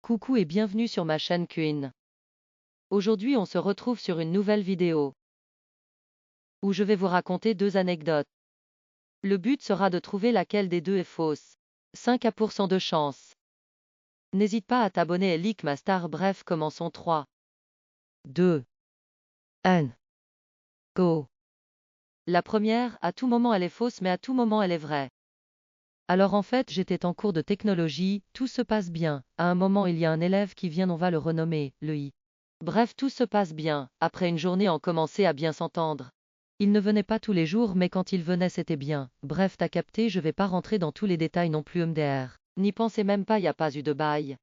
Coucou et bienvenue sur ma chaîne Queen. Aujourd'hui on se retrouve sur une nouvelle vidéo où je vais vous raconter deux anecdotes. Le but sera de trouver laquelle des deux est fausse. 5% de chance. N'hésite pas à t'abonner et like ma star. Bref, commençons. 3, 2, 1, go. La première, à tout moment elle est fausse mais à tout moment elle est vraie. Alors en fait j'étais en cours de technologie, tout se passe bien. À un moment il y a un élève qui vient, on va le renommer, le I. Bref, tout se passe bien. Après une journée on commençait à bien s'entendre. Il ne venait pas tous les jours mais quand il venait c'était bien. Bref, t'as capté, je vais pas rentrer dans tous les détails non plus MDR. N'y pensez même pas, y a pas eu de bail.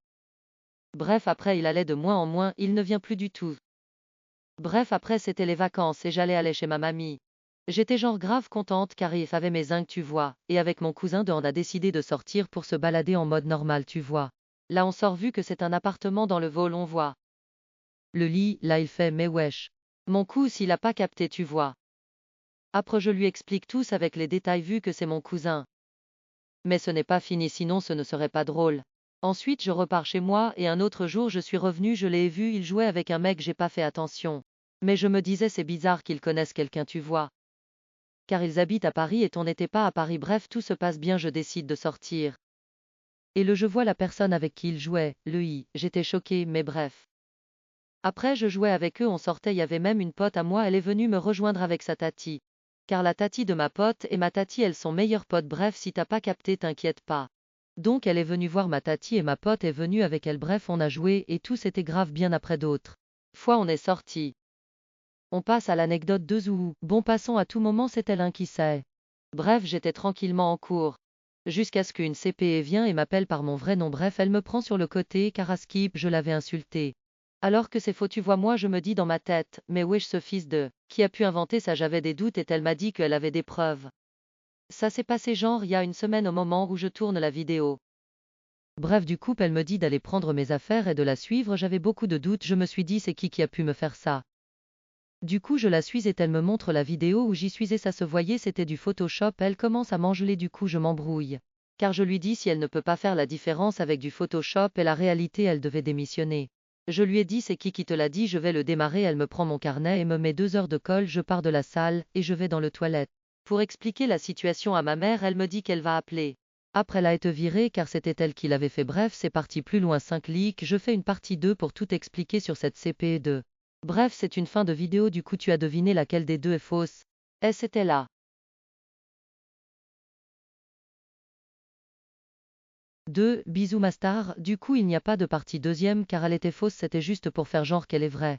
Bref, après il allait de moins en moins, il ne vient plus du tout. Bref, après c'était les vacances et j'allais aller chez ma mamie. J'étais genre grave contente car il avait mes zincs tu vois, et avec mon cousin on a décidé de sortir pour se balader en mode normal tu vois. Là on sort vu que c'est un appartement dans le vol on voit. Le lit, là il fait mais wesh. Mon cou s'il a pas capté tu vois. Après je lui explique tous avec les détails vu que c'est mon cousin. Mais ce n'est pas fini sinon ce ne serait pas drôle. Ensuite je repars chez moi et un autre jour je suis revenu, je l'ai vu, il jouait avec un mec, j'ai pas fait attention. Mais je me disais c'est bizarre qu'ils connaissent quelqu'un tu vois. Car ils habitent à Paris et on n'était pas à Paris, bref tout se passe bien, je décide de sortir. Et je vois la personne avec qui il jouait, le I, j'étais choquée mais bref. Après je jouais avec eux, on sortait, il y avait même une pote à moi, elle est venue me rejoindre avec sa tati. Car la tati de ma pote et ma tati elles sont meilleures potes, bref si t'as pas capté t'inquiète pas. Donc elle est venue voir ma tati et ma pote est venue avec elle, bref on a joué et tout c'était grave bien. Après d'autres fois on est sorti. On passe à l'anecdote 2 ou bon passons, à tout moment c'était l'un qui sait. Bref j'étais tranquillement en cours. Jusqu'à ce qu'une CPE vient et m'appelle par mon vrai nom, bref elle me prend sur le côté car à Skip je l'avais insulté. Alors que c'est faux tu vois, moi je me dis dans ma tête, mais wesh ce fils de, qui a pu inventer ça, j'avais des doutes et elle m'a dit qu'elle avait des preuves. Ça s'est passé genre il y a une semaine au moment où je tourne la vidéo. Bref du coup elle me dit d'aller prendre mes affaires et de la suivre, j'avais beaucoup de doutes, je me suis dit c'est qui a pu me faire ça. Du coup je la suis et elle me montre la vidéo où j'y suis et ça se voyait c'était du Photoshop, elle commence à m'engueuler, du coup je m'embrouille. Car je lui dis si elle ne peut pas faire la différence avec du Photoshop et la réalité elle devait démissionner. Je lui ai dit c'est qui te l'a dit, je vais le démarrer, elle me prend mon carnet et me met 2 heures de colle, je pars de la salle et je vais dans le toilette. Pour expliquer la situation à ma mère, elle me dit qu'elle va appeler. Après elle a été virée car c'était elle qui l'avait fait, bref c'est parti plus loin, 5 leaks, je fais une partie 2 pour tout expliquer sur cette CPE2. Bref c'est une fin de vidéo, du coup tu as deviné laquelle des deux est fausse. Et c'était là. 2. Bisous ma star, du coup il n'y a pas de partie deuxième car elle était fausse, c'était juste pour faire genre qu'elle est vraie.